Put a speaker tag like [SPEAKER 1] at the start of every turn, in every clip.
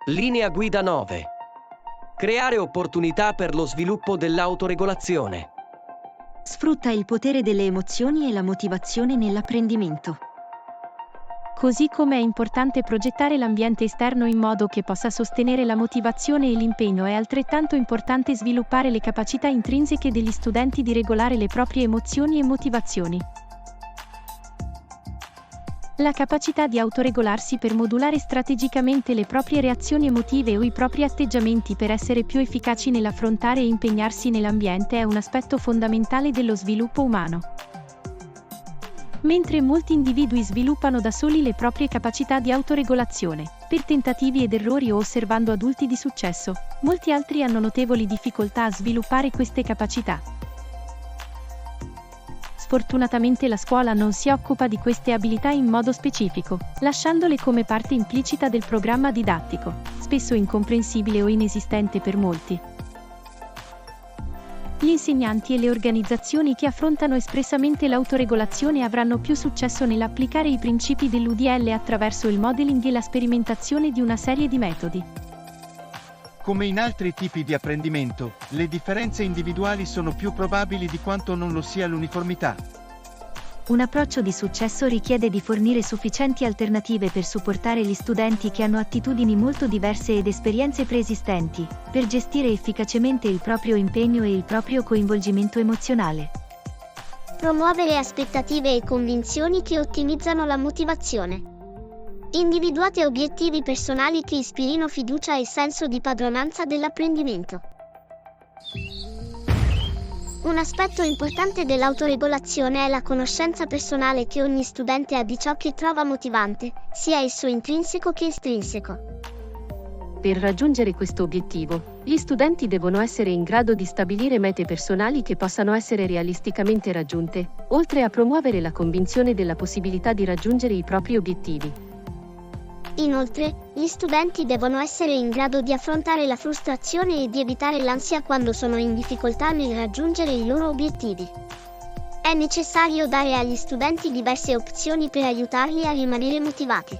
[SPEAKER 1] Linea guida 9. Creare opportunità per lo sviluppo dell'autoregolazione.
[SPEAKER 2] Sfrutta il potere delle emozioni e la motivazione nell'apprendimento.
[SPEAKER 3] Così come è importante progettare l'ambiente esterno in modo che possa sostenere la motivazione e l'impegno, è altrettanto importante sviluppare le capacità intrinseche degli studenti di regolare le proprie emozioni e motivazioni. La capacità di autoregolarsi per modulare strategicamente le proprie reazioni emotive o i propri atteggiamenti per essere più efficaci nell'affrontare e impegnarsi nell'ambiente è un aspetto fondamentale dello sviluppo umano. Mentre molti individui sviluppano da soli le proprie capacità di autoregolazione, per tentativi ed errori o osservando adulti di successo, molti altri hanno notevoli difficoltà a sviluppare queste capacità. Sfortunatamente la scuola non si occupa di queste abilità in modo specifico, lasciandole come parte implicita del programma didattico, spesso incomprensibile o inesistente per molti. Gli insegnanti e le organizzazioni che affrontano espressamente l'autoregolazione avranno più successo nell'applicare i principi dell'UDL attraverso il modeling e la sperimentazione di una serie di metodi.
[SPEAKER 4] Come in altri tipi di apprendimento, le differenze individuali sono più probabili di quanto non lo sia l'uniformità.
[SPEAKER 2] Un approccio di successo richiede di fornire sufficienti alternative per supportare gli studenti che hanno attitudini molto diverse ed esperienze preesistenti, per gestire efficacemente il proprio impegno e il proprio coinvolgimento emozionale.
[SPEAKER 5] Promuovere aspettative e convinzioni che ottimizzano la motivazione. Individuate obiettivi personali che ispirino fiducia e senso di padronanza dell'apprendimento. Un aspetto importante dell'autoregolazione è la conoscenza personale che ogni studente ha di ciò che trova motivante, sia esso intrinseco che estrinseco.
[SPEAKER 6] Per raggiungere questo obiettivo, gli studenti devono essere in grado di stabilire mete personali che possano essere realisticamente raggiunte, oltre a promuovere la convinzione della possibilità di raggiungere i propri obiettivi.
[SPEAKER 5] Inoltre, gli studenti devono essere in grado di affrontare la frustrazione e di evitare l'ansia quando sono in difficoltà nel raggiungere i loro obiettivi. È necessario dare agli studenti diverse opzioni per aiutarli a rimanere motivati.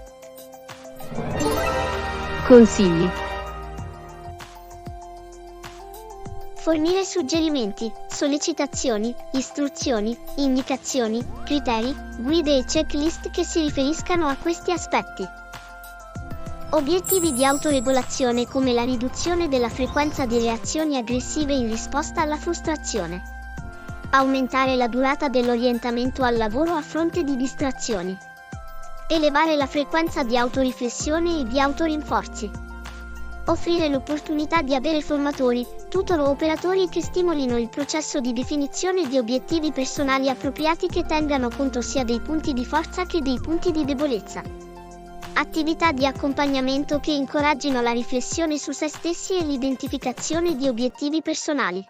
[SPEAKER 6] Consigli.
[SPEAKER 5] Fornire suggerimenti, sollecitazioni, istruzioni, indicazioni, criteri, guide e checklist che si riferiscano a questi aspetti. Obiettivi di autoregolazione come la riduzione della frequenza di reazioni aggressive in risposta alla frustrazione. Aumentare la durata dell'orientamento al lavoro a fronte di distrazioni. Elevare la frequenza di autoriflessione e di autorinforzi. Offrire l'opportunità di avere formatori, tutor o operatori che stimolino il processo di definizione di obiettivi personali appropriati che tengano conto sia dei punti di forza che dei punti di debolezza. Attività di accompagnamento che incoraggino la riflessione su se stessi e l'identificazione di obiettivi personali.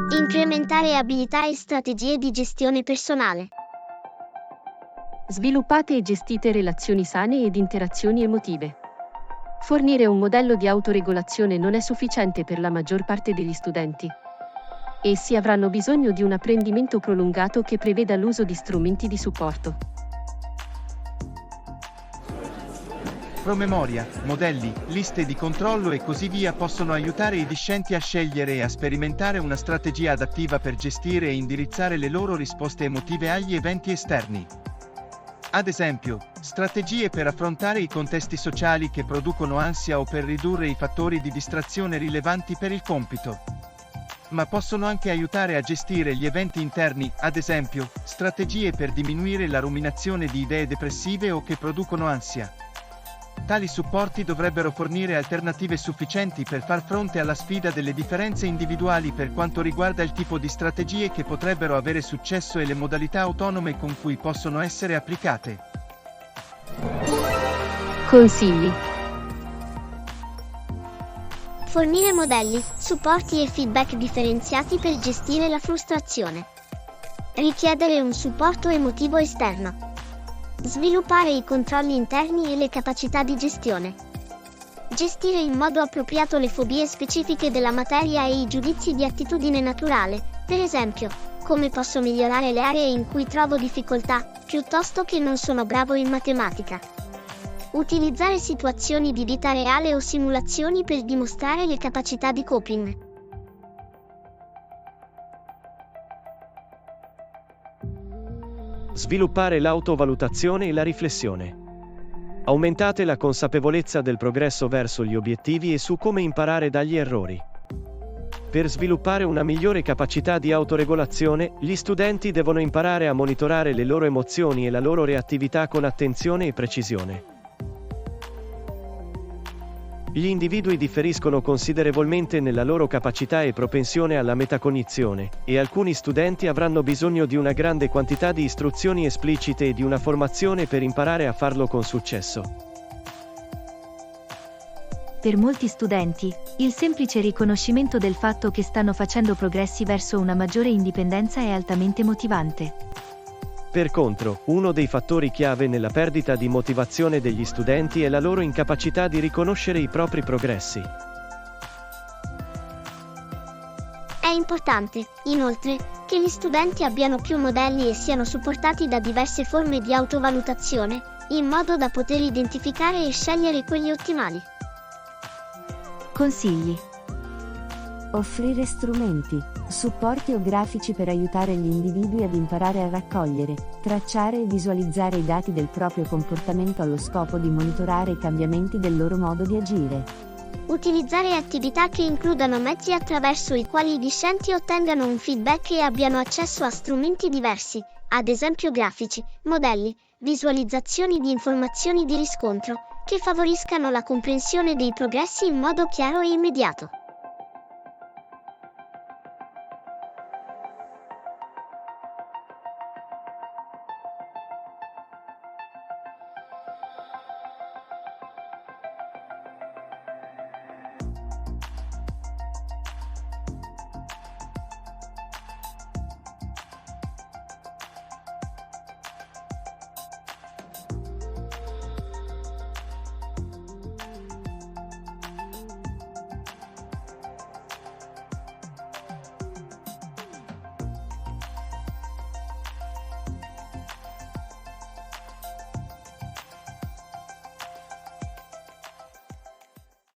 [SPEAKER 5] Incrementare abilità e strategie di gestione personale.
[SPEAKER 6] Sviluppate e gestite relazioni sane ed interazioni emotive. Fornire un modello di autoregolazione non è sufficiente per la maggior parte degli studenti. Essi avranno bisogno di un apprendimento prolungato che preveda l'uso di strumenti di supporto.
[SPEAKER 4] Promemoria, modelli, liste di controllo e così via possono aiutare i discenti a scegliere e a sperimentare una strategia adattiva per gestire e indirizzare le loro risposte emotive agli eventi esterni. Ad esempio, strategie per affrontare i contesti sociali che producono ansia o per ridurre i fattori di distrazione rilevanti per il compito. Ma possono anche aiutare a gestire gli eventi interni, ad esempio, strategie per diminuire la ruminazione di idee depressive o che producono ansia. Tali supporti dovrebbero fornire alternative sufficienti per far fronte alla sfida delle differenze individuali per quanto riguarda il tipo di strategie che potrebbero avere successo e le modalità autonome con cui possono essere applicate.
[SPEAKER 6] Consigli.
[SPEAKER 5] Fornire modelli, supporti e feedback differenziati per gestire la frustrazione. Richiedere un supporto emotivo esterno. Sviluppare i controlli interni e le capacità di gestione. Gestire in modo appropriato le fobie specifiche della materia e i giudizi di attitudine naturale, per esempio, come posso migliorare le aree in cui trovo difficoltà, piuttosto che non sono bravo in matematica. Utilizzare situazioni di vita reale o simulazioni per dimostrare le capacità di coping.
[SPEAKER 1] Sviluppare l'autovalutazione e la riflessione. Aumentate la consapevolezza del progresso verso gli obiettivi e su come imparare dagli errori. Per sviluppare una migliore capacità di autoregolazione, gli studenti devono imparare a monitorare le loro emozioni e la loro reattività con attenzione e precisione. Gli individui differiscono considerevolmente nella loro capacità e propensione alla metacognizione, e alcuni studenti avranno bisogno di una grande quantità di istruzioni esplicite e di una formazione per imparare a farlo con successo.
[SPEAKER 2] Per molti studenti, il semplice riconoscimento del fatto che stanno facendo progressi verso una maggiore indipendenza è altamente motivante.
[SPEAKER 1] Per contro, uno dei fattori chiave nella perdita di motivazione degli studenti è la loro incapacità di riconoscere i propri progressi.
[SPEAKER 5] È importante, inoltre, che gli studenti abbiano più modelli e siano supportati da diverse forme di autovalutazione, in modo da poter identificare e scegliere quelli ottimali.
[SPEAKER 2] Consigli.
[SPEAKER 7] Offrire strumenti, supporti o grafici per aiutare gli individui ad imparare a raccogliere, tracciare e visualizzare i dati del proprio comportamento allo scopo di monitorare i cambiamenti del loro modo di agire.
[SPEAKER 5] Utilizzare attività che includano mezzi attraverso i quali i discenti ottengano un feedback e abbiano accesso a strumenti diversi, ad esempio grafici, modelli, visualizzazioni di informazioni di riscontro, che favoriscano la comprensione dei progressi in modo chiaro e immediato.